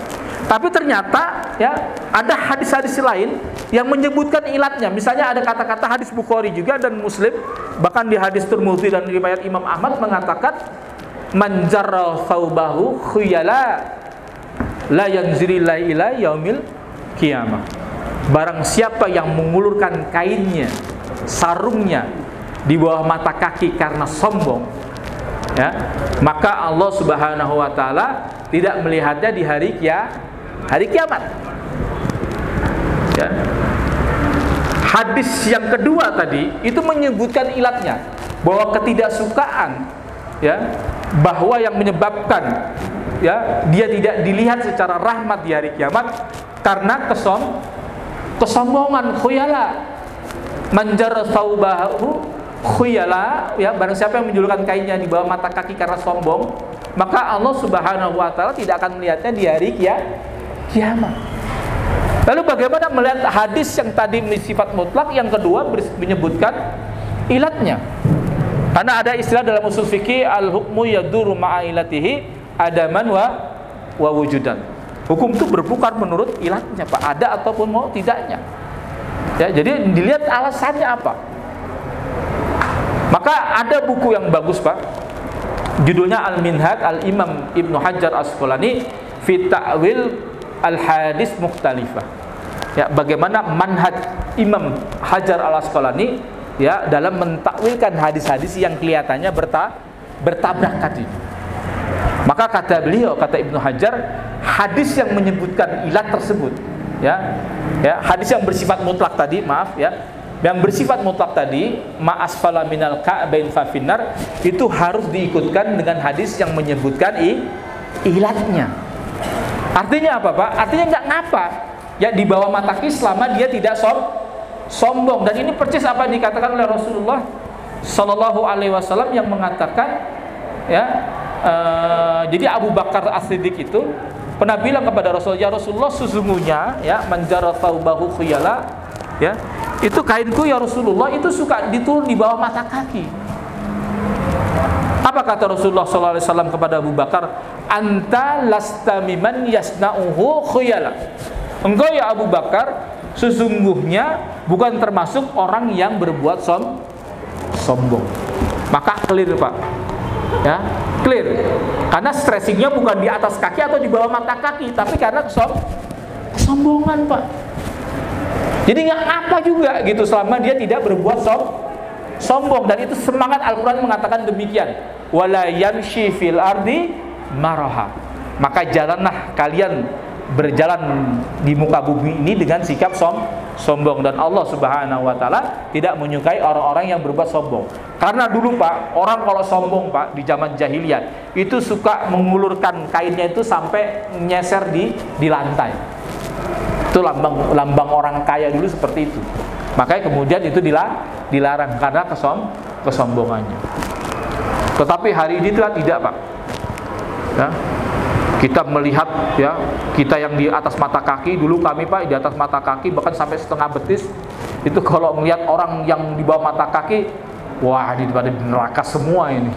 Tapi ternyata, ya, ada hadis-hadis lain yang menyebutkan ilatnya. Misalnya ada kata-kata hadis Bukhari juga dan Muslim, bahkan di hadis Tirmidzi dan riwayat Imam Ahmad mengatakan, man jarra thawbahu khuyala la yanziri ila yaumil qiyamah. Barang siapa yang mengulurkan kainnya, sarungnya di bawah mata kaki karena sombong, ya, maka Allah Subhanahu wa taala tidak melihatnya di hari kiamat. Ya. Hadis yang kedua tadi itu menyebutkan ilatnya, bahwa ketidaksukaan, ya, bahwa yang menyebabkan, ya, dia tidak dilihat secara rahmat di hari kiamat karena kesombongan, khuyala. Manjar thawbahu khuyala, ya, barang siapa yang menjulurkan kainnya di bawah mata kaki karena sombong, maka Allah Subhanahu wa taala tidak akan melihatnya di hari kiamat. Lalu bagaimana melihat hadis yang tadi bersifat mutlak, yang kedua menyebutkan ilatnya? Karena ada istilah dalam usul fikih, al-hukmu yaduru ma'a ilatihi adaman wa wujudan. Hukum itu berputar menurut ilatnya Pak, ada ataupun mau tidaknya. Ya, jadi dilihat alasannya apa. Maka ada buku yang bagus Pak, judulnya Al-Minhaj Al-Imam Ibnu Hajar Asqalani fi Ta'wil Al-Hadis Mukhtalifah. Ya, bagaimana manhaj Imam Hajar Al-Asqalani, ya, dalam mentakwilkan hadis-hadis yang kelihatannya bertabrak tadi. Maka kata beliau, kata Ibnu Hajar, hadis yang menyebutkan ilat tersebut, ya, hadis yang bersifat mutlak tadi, yang bersifat mutlak tadi, ma asfala minal ka'bain fa finnar, itu harus diikutkan dengan hadis yang menyebutkan ilatnya. Artinya apa Pak? Artinya nggak ngapa, ya, di bawah mata kaki selama dia tidak sombong. Dan ini persis apa yang dikatakan oleh Rasulullah Sallallahu Alaihi Wasallam yang mengatakan, ya, jadi Abu Bakar As-Siddiq itu pernah bilang kepada Rasul, ya Rasulullah, sesungguhnya ya manjara thawbahu khuyala, ya itu kainku ya Rasulullah itu suka diturun di bawah mata kaki. Apa kata Rasulullah SAW kepada Abu Bakar? Anta lasta miman yasna'uhu khuyala. Engkau ya Abu Bakar sesungguhnya bukan termasuk orang yang berbuat sombong. Maka clear Pak, ya clear. Karena stressingnya bukan di atas kaki atau di bawah mata kaki, tapi karena kesombongan Pak. Jadi nggak apa juga gitu selama dia tidak berbuat sombong. Dan itu semangat Al-Quran mengatakan demikian. Wala yamshi fil ardi maraha. Maka jalanlah kalian berjalan di muka bumi ini dengan sikap sombong. Dan Allah Subhanahu wa taala tidak menyukai orang-orang yang berbuat sombong. Karena dulu Pak, orang kalau sombong Pak di zaman jahiliyah itu suka mengulurkan kainnya itu sampai nyeser di lantai. Itu lambang orang kaya dulu seperti itu. Makanya kemudian itu dilarang karena kesombongannya. Tetapi hari ini tidak Pak. Ya. Kita melihat ya, kita yang di atas mata kaki, dulu kami Pak di atas mata kaki bahkan sampai setengah betis. Itu kalau melihat orang yang di bawah mata kaki, wah di neraka semua ini.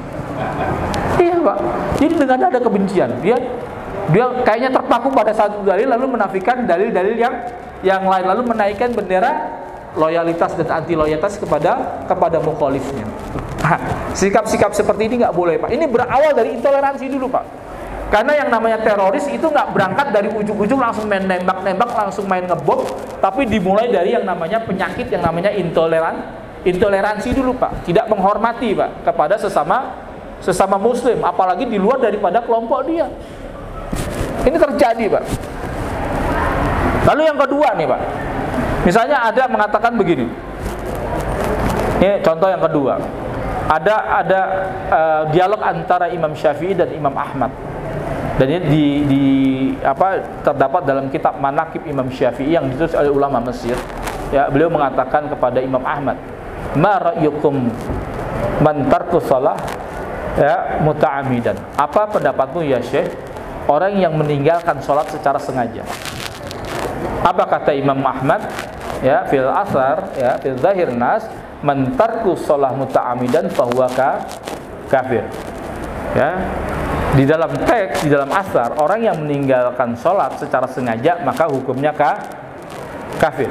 Iya Pak. Jadi dengan ada kebencian, dia kayaknya terpaku pada satu dalil lalu menafikan dalil-dalil yang lain, lalu menaikkan bendera loyalitas dan anti loyalitas kepada mukhalifnya. Sikap-sikap seperti ini nggak boleh Pak. Ini berawal dari intoleransi dulu Pak. Karena yang namanya teroris itu nggak berangkat dari ujung-ujung langsung main nembak-nembak, langsung main ngebom, tapi dimulai dari yang namanya penyakit, yang namanya intoleransi dulu Pak. Tidak menghormati Pak kepada sesama muslim, apalagi di luar daripada kelompok dia. Ini terjadi Pak. Lalu yang kedua nih Pak, misalnya ada mengatakan begini. Ini contoh yang kedua. Ada dialog antara Imam Syafi'i dan Imam Ahmad. Dan ini terdapat dalam kitab Manaqib Imam Syafi'i yang ditulis oleh ulama Mesir. Ya, beliau mengatakan kepada Imam Ahmad, "Ma ra'yukum man tarku shalah ya muta'ammidan?" Apa pendapatmu ya Syekh, orang yang meninggalkan sholat secara sengaja? Apa kata Imam Ahmad? Ya, fil asar, ya, fil zahir nas, man tarku shalah muta'ammidan fahuwa kafir. Ya. Di dalam teks, di dalam asar, orang yang meninggalkan sholat secara sengaja maka hukumnya kafir.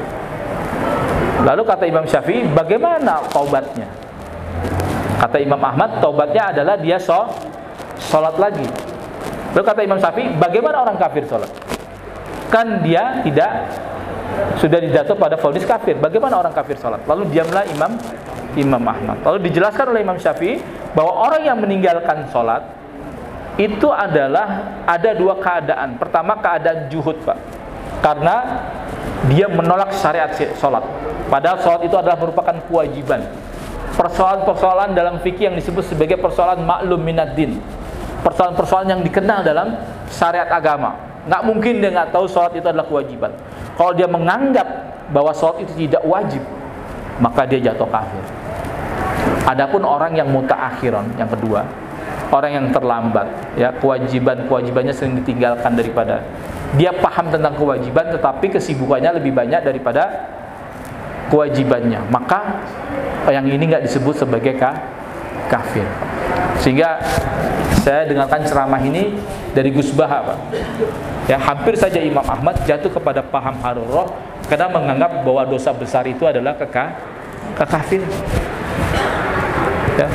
Lalu kata Imam Syafi'i, bagaimana taubatnya? Kata Imam Ahmad, taubatnya adalah dia sholat lagi. Lalu kata Imam Syafi'i, bagaimana orang kafir sholat? Kan dia sudah dijatuh pada vonis kafir. Bagaimana orang kafir sholat? Lalu diamlah Imam Ahmad. Lalu dijelaskan oleh Imam Syafi'i bahwa orang yang meninggalkan sholat itu adalah ada dua keadaan. Pertama, keadaan juhud Pak, karena dia menolak syariat sholat. Padahal sholat itu adalah merupakan kewajiban. Persoalan-persoalan dalam fikih yang disebut sebagai persoalan maklum minad din, persoalan-persoalan yang dikenal dalam syariat agama. Nggak mungkin dia nggak tahu sholat itu adalah kewajiban. Kalau dia menganggap bahwa sholat itu tidak wajib, maka dia jatuh kafir. Adapun orang yang mutaakhiron, yang kedua, orang yang terlambat, ya, kewajibannya sering ditinggalkan daripada dia paham tentang kewajiban, tetapi kesibukannya lebih banyak daripada kewajibannya, maka yang ini nggak disebut sebagai kafir. Sehingga saya dengarkan ceramah ini dari Gus Baha Pak. Ya, hampir saja Imam Ahmad jatuh kepada paham harurah karena menganggap bahwa dosa besar itu adalah kekafir. Ya.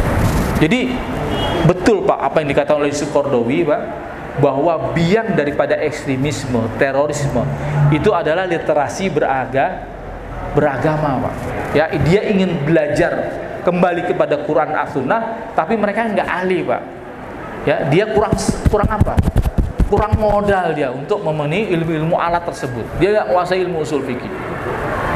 Jadi betul Pak apa yang dikatakan oleh Sukordowi Pak, bahwa biang daripada ekstremisme, terorisme itu adalah literasi beragama Pak. Ya, dia ingin belajar kembali kepada Quran as-Sunnah, tapi mereka nggak ahli Pak. Ya, dia kurang apa? Kurang modal dia untuk memenuhi ilmu-ilmu alat tersebut. Dia nggak menguasai ilmu usul fikih.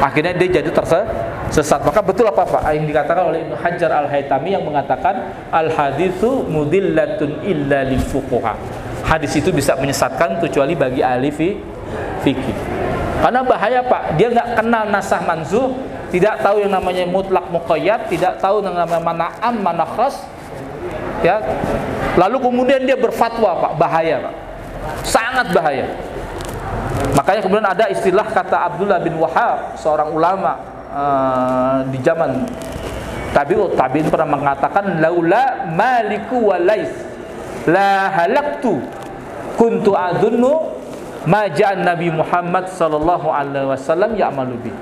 Akhirnya dia jadi tersesat. Maka betul apa Pak yang dikatakan oleh Ibnu Hajar Al-Haytami yang mengatakan al-haditsu mudillatun illa lil fuqaha. Hadis itu bisa menyesatkan kecuali bagi ahli fikih. Karena bahaya Pak, dia nggak kenal nasah mansuh, tidak tahu yang namanya mutlak muqayyad, tidak tahu yang namanya mana am mana khas. Ya. Lalu kemudian dia berfatwa Pak, bahaya Pak. Sangat sangat bahaya. Makanya kemudian ada istilah kata Abdullah bin Wahab, seorang ulama di zaman tabi'in pernah mengatakan, laula maliku wa lais la halaktu kuntu adunnu ma ja'an Nabi Muhammad sallallahu alaihi wasallam ya'malu bi.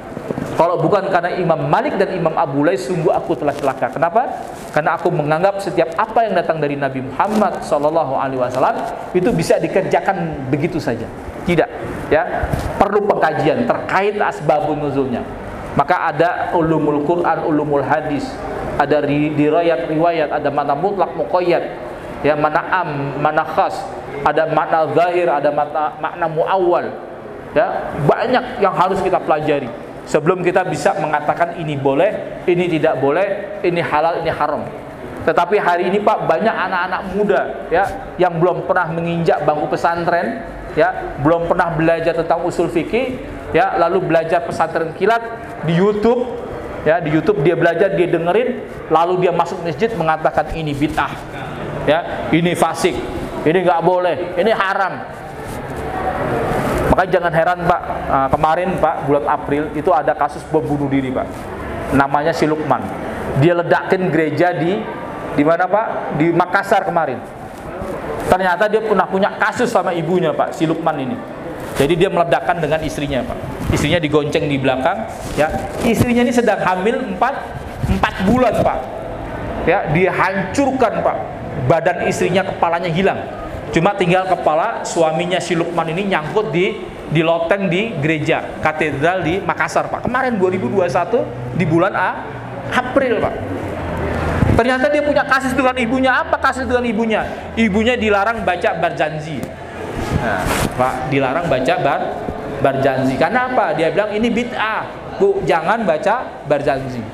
Kalau bukan karena Imam Malik dan Imam Abu Lais, sungguh aku telah celaka. Kenapa? Karena aku menganggap setiap apa yang datang dari Nabi Muhammad sallallahu alaihi wasallam itu bisa dikerjakan begitu saja. Tidak, ya. Perlu pengkajian terkait asbabun nuzulnya. Maka ada ulumul Quran, ulumul hadis, ada riwayat, ada mana mutlak muqayyad, ya, mana am, mana khas, ada makna zahir, ada makna muawwal. Ya, banyak yang harus kita pelajari sebelum kita bisa mengatakan ini boleh, ini tidak boleh, ini halal, ini haram. Tetapi hari ini Pak, banyak anak-anak muda, ya, yang belum pernah menginjak bangku pesantren, ya, belum pernah belajar tentang usul fikih, ya, lalu belajar pesantren kilat di YouTube, ya, di YouTube dia belajar, dia dengerin, lalu dia masuk masjid mengatakan ini bid'ah, ya, ini fasik, ini nggak boleh, ini haram. Maka jangan heran Pak, kemarin Pak, bulan April itu ada kasus bom bunuh diri Pak, namanya si Lukman. Dia ledakin gereja di mana Pak? Di Makassar kemarin. Ternyata dia pernah punya kasus sama ibunya Pak, si Lukman ini. Jadi dia meledakkan dengan istrinya Pak. Istrinya digonceng di belakang, ya. Istrinya ini sedang hamil 4 bulan Pak. Ya, dia hancurkan Pak. Badan istrinya, kepalanya hilang. Cuma tinggal kepala suaminya si Lukman ini nyangkut di loteng di gereja katedral di Makassar Pak. Kemarin 2021 di bulan April Pak. Ternyata dia punya kasus dengan ibunya. Apa kasus dengan ibunya? Ibunya dilarang baca Barzanji. Nah, Pak, dilarang baca Barzanji. Karena apa? Dia bilang ini bid'ah. Bu, jangan baca Barzanji.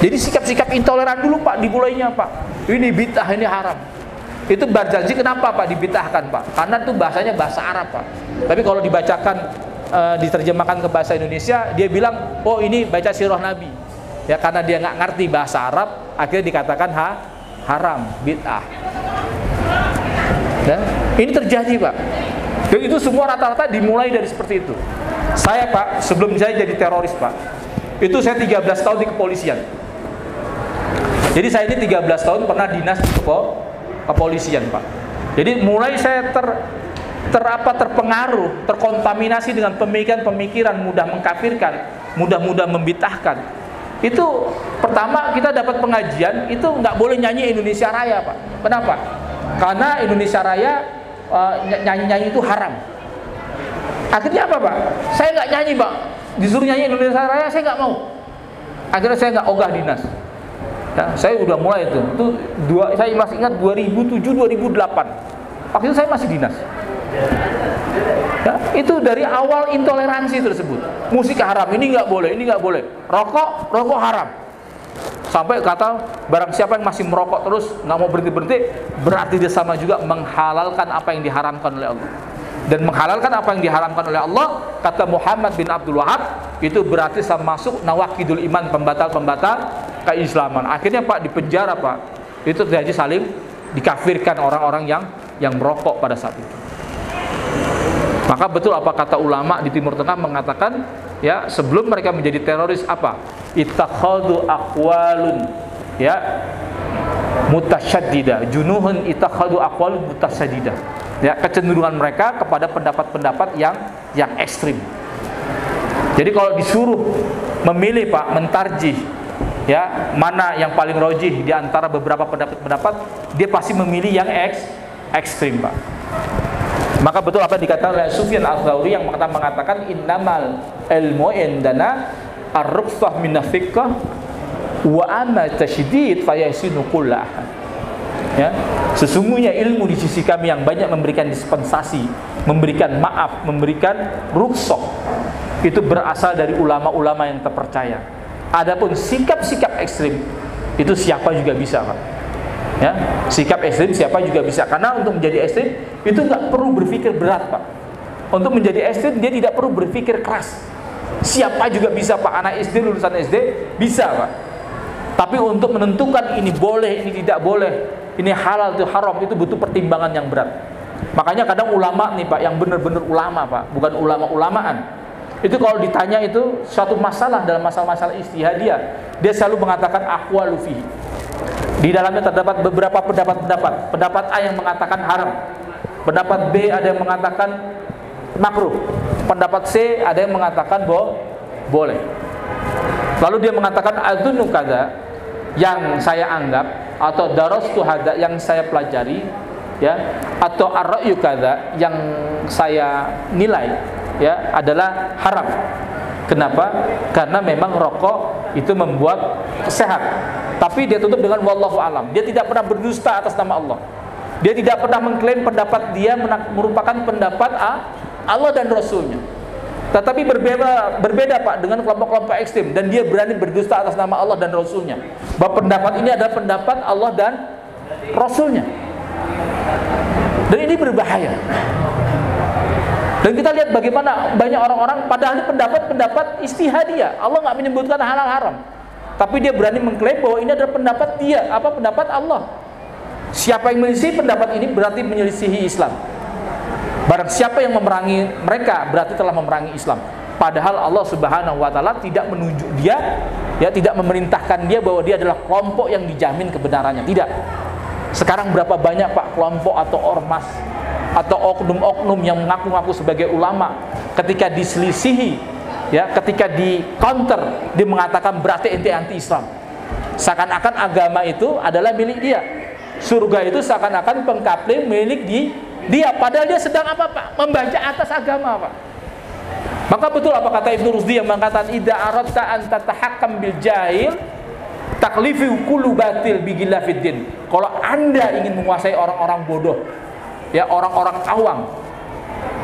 Jadi sikap-sikap intoleran dulu Pak dimulainya Pak. Ini bid'ah, ini haram. Itu Barzanji kenapa Pak dibid'ahkan Pak? Karena itu bahasanya bahasa Arab Pak. Tapi kalau dibacakan, diterjemahkan ke bahasa Indonesia, dia bilang, oh ini baca sirah Nabi. Ya, karena dia nggak ngerti bahasa Arab, akhirnya dikatakan haram, bid'ah. Dan ini terjadi Pak. Dan itu semua rata-rata dimulai dari seperti itu. Saya Pak, sebelum saya jadi teroris Pak, itu saya 13 tahun di kepolisian. Jadi saya ini 13 tahun pernah dinas di kepolisian Pak. Jadi mulai saya terpengaruh, terkontaminasi dengan pemikiran-pemikiran mudah mengkafirkan, mudah membid'ahkan. Itu pertama kita dapat pengajian, itu nggak boleh nyanyi Indonesia Raya Pak. Kenapa? Karena Indonesia Raya nyanyi-nyanyi itu haram. Akhirnya apa Pak? Saya nggak nyanyi Pak. Disuruh nyanyi Indonesia Raya saya nggak mau. Akhirnya saya nggak ogah dinas. Ya, saya udah mulai itu saya masih ingat 2007-2008. Waktu itu saya masih dinas. Ya, itu dari awal intoleransi tersebut. Musik haram, ini nggak boleh, ini nggak boleh. Rokok haram. Sampai kata barang siapa yang masih merokok terus nggak mau berhenti, berarti dia sama juga menghalalkan apa yang diharamkan oleh Allah. Dan menghalalkan apa yang diharamkan oleh Allah, kata Muhammad bin Abdul Wahab, itu berarti sama masuk nawaqidul iman, pembatal-pembatal keislaman. Akhirnya Pak dipenjara Pak. Itu terjadi saling dikafirkan orang-orang yang merokok pada saat itu. Maka betul apa kata ulama di Timur Tengah mengatakan, ya, sebelum mereka menjadi teroris apa? Ittakhadhu aqwalun, ya, mutasyaddida, junuhun ittakhadhu aqwalun mutasyaddida. Ya, kecenderungan mereka kepada pendapat-pendapat yang ekstrim. Jadi kalau disuruh memilih Pak, mentarjih, ya, mana yang paling rojih di antara beberapa pendapat-pendapat, dia pasti memilih yang ekstrim Pak. Maka betul apa yang dikatakan oleh Sufyan Ats-Tsauri yang mengatakan innamal ilmu indana ar-ruqsah min as-siqqah wa amma tasydid fayasinu kullah. Ya, sesungguhnya ilmu di sisi kami yang banyak memberikan dispensasi, memberikan maaf, memberikan rukhsah, itu berasal dari ulama-ulama yang terpercaya. Adapun sikap-sikap ekstrim itu siapa juga bisa Pak. Ya, sikap ekstrim siapa juga bisa. Karena untuk menjadi ekstrim itu nggak perlu berpikir berat Pak. Untuk menjadi ekstrim dia tidak perlu berpikir keras. Siapa juga bisa Pak. Anak SD, lulusan SD bisa Pak. Tapi untuk menentukan ini boleh, ini tidak boleh, ini halal, itu haram, itu butuh pertimbangan yang berat. Makanya kadang ulama nih Pak, yang benar-benar ulama Pak, bukan ulama-ulamaan, itu kalau ditanya itu suatu masalah dalam masalah-masalah ijtihadiyah, dia selalu mengatakan aqwalu fihi. Di dalamnya terdapat beberapa pendapat-pendapat. Pendapat A yang mengatakan haram, pendapat B ada yang mengatakan makruh, pendapat C ada yang mengatakan boleh. Lalu dia mengatakan adzunnu kadza, yang saya anggap, atau darastu hadza, yang saya pelajari, ya, atau ar-ra'yu kadza, yang saya nilai, ya, adalah haram. Kenapa? Karena memang rokok itu membuat sehat. Tapi dia tutup dengan wallahu alam. Dia tidak pernah berdusta atas nama Allah. Dia tidak pernah mengklaim pendapat dia merupakan pendapat Allah dan Rasulnya. Tetapi berbeda Pak dengan kelompok-kelompok ekstrim, dan dia berani berdusta atas nama Allah dan Rasulnya, bahwa pendapat ini adalah pendapat Allah dan Rasulnya. Dan ini berbahaya. Dan kita lihat bagaimana banyak orang-orang, padahal ini pendapat ijtihadiyah, Allah nggak menyebutkan halal haram, tapi dia berani mengklaim bahwa ini adalah pendapat dia, pendapat Allah. Siapa yang menyelisih pendapat ini berarti menyelisihi Islam. Barang siapa yang memerangi mereka berarti telah memerangi Islam. Padahal Allah Subhanahu wa taala tidak menunjuk dia, ya, tidak memerintahkan dia bahwa dia adalah kelompok yang dijamin kebenarannya. Tidak. Sekarang berapa banyak Pak kelompok atau ormas atau oknum-oknum yang mengaku-ngaku sebagai ulama, ketika diselisihi, ya, ketika di counter, dia mengatakan berarti ente anti-Islam. Seakan-akan agama itu adalah milik dia, surga itu seakan-akan pengkapling milik dia, padahal dia sedang apa Pak? Membaca atas agama Pak. Maka betul apa kata Ibnu Rusdi yang mengatakan idza aradta an tatahakkam bil jahil taklifu kullu batil bi gilafiddin. Kalau Anda ingin menguasai orang-orang bodoh, ya, orang-orang awam,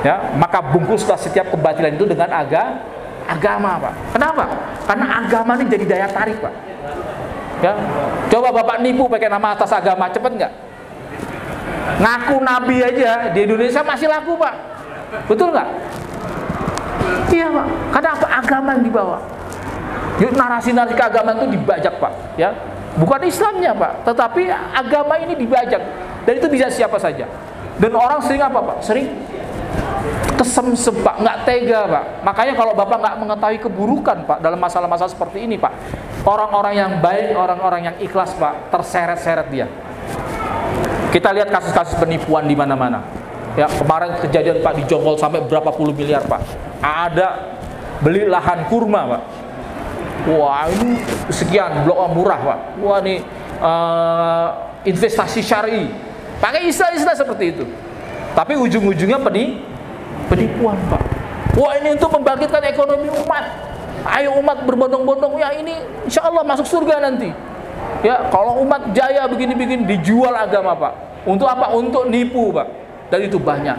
ya, maka bungkuslah setiap kebatilan itu dengan agama Pak. Kenapa? Karena agama ini jadi daya tarik Pak. Ya, coba Bapak nipu pakai nama atas agama, cepet nggak? Ngaku nabi aja di Indonesia masih laku Pak, betul nggak? Iya Pak, karena apa? Agama yang dibawa. Yuk, narasi-narasi keagamaan itu dibajak Pak, ya, bukan Islamnya Pak, tetapi agama ini dibajak, dan itu bisa siapa saja. Dan orang sering apa Pak? Sering kesemsem Pak, nggak tega Pak. Makanya kalau Bapak nggak mengetahui keburukan Pak dalam masalah-masalah seperti ini Pak, orang-orang yang baik, orang-orang yang ikhlas Pak, terseret-seret dia. Kita lihat kasus-kasus penipuan di mana-mana. Ya, kemarin kejadian Pak di Jonggol sampai berapa puluh miliar Pak. Ada beli lahan kurma Pak. Wah, ini sekian, blok murah Pak. Wah, ini investasi syar'i. Pakai istilah-istilah seperti itu. Tapi ujung-ujungnya penipuan Pak. Wah, ini untuk membangkitkan ekonomi umat. Ayo umat berbondong-bondong, ya ini insya Allah masuk surga nanti. Ya, kalau umat jaya begini-begini, dijual agama Pak. Untuk apa? Untuk nipu Pak. Dan itu banyak.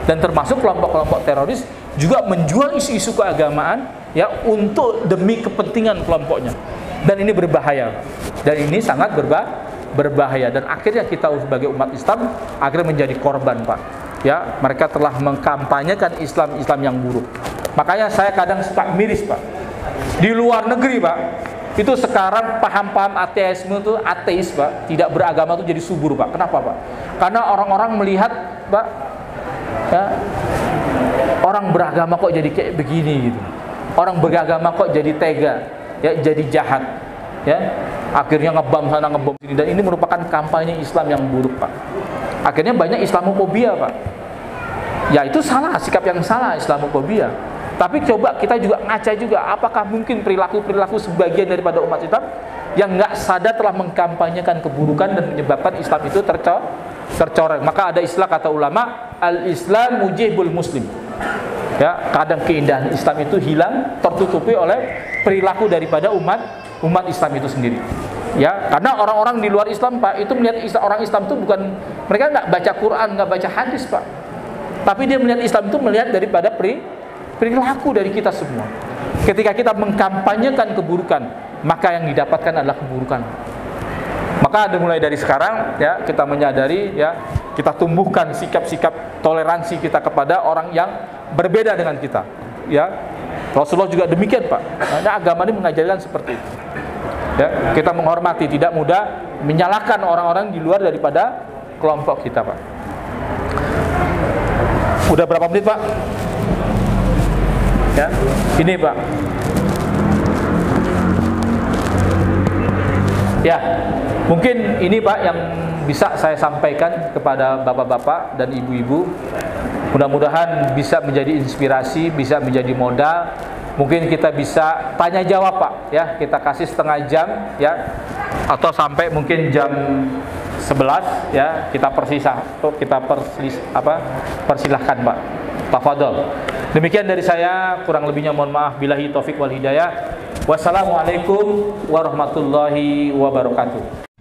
Dan termasuk kelompok-kelompok teroris juga menjual isu-isu keagamaan, ya, untuk demi kepentingan kelompoknya. Dan ini berbahaya. Dan ini sangat berbahaya. Dan akhirnya kita sebagai umat Islam akhirnya menjadi korban Pak. Ya, mereka telah mengkampanyekan Islam yang buruk. Makanya saya kadang suka miris Pak. Di luar negeri Pak, itu sekarang paham-paham ateisme itu, ateis Pak, tidak beragama itu jadi subur Pak. Kenapa Pak? Karena orang-orang melihat Pak, ya, orang beragama kok jadi kayak begini gitu. Orang beragama kok jadi tega, ya, jadi jahat, ya. Akhirnya ngebom sana ngebom sini, dan ini merupakan kampanye Islam yang buruk Pak. Akhirnya banyak Islamofobia Pak. Ya, itu salah, sikap yang salah, Islamofobia. Tapi coba kita juga ngaca juga, apakah mungkin perilaku-perilaku sebagian daripada umat Islam yang nggak sadar telah mengkampanyekan keburukan dan menyebabkan Islam itu tercoreng. Maka ada istilah kata ulama, al-Islam mujibul muslim. Ya, kadang keindahan Islam itu hilang, tertutupi oleh perilaku daripada umat Islam itu sendiri. Ya, karena orang-orang di luar Islam Pak, itu melihat orang Islam itu bukan, mereka nggak baca Quran, nggak baca hadis Pak. Tapi dia melihat Islam itu melihat daripada perilaku dari kita semua. Ketika kita mengkampanyekan keburukan, maka yang didapatkan adalah keburukan. Maka mulai dari sekarang, ya, kita menyadari, ya, kita tumbuhkan sikap-sikap toleransi kita kepada orang yang berbeda dengan kita. Ya, Rasulullah juga demikian Pak. Karena agama ini mengajarkan seperti itu. Ya, kita menghormati, tidak mudah menyalahkan orang-orang di luar daripada kelompok kita Pak. Udah berapa menit, Pak? Ya, ini Pak. Ya, mungkin ini Pak yang bisa saya sampaikan kepada bapak-bapak dan ibu-ibu. Mudah-mudahan bisa menjadi inspirasi, bisa menjadi modal. Mungkin kita bisa tanya jawab Pak, ya. Kita kasih setengah jam, ya, atau sampai mungkin jam 11, ya. Kita persilahkan Pak. Tafadhol. Demikian dari saya, kurang lebihnya mohon maaf. Billahi taufik wal hidayah. Wassalamualaikum warahmatullahi wabarakatuh.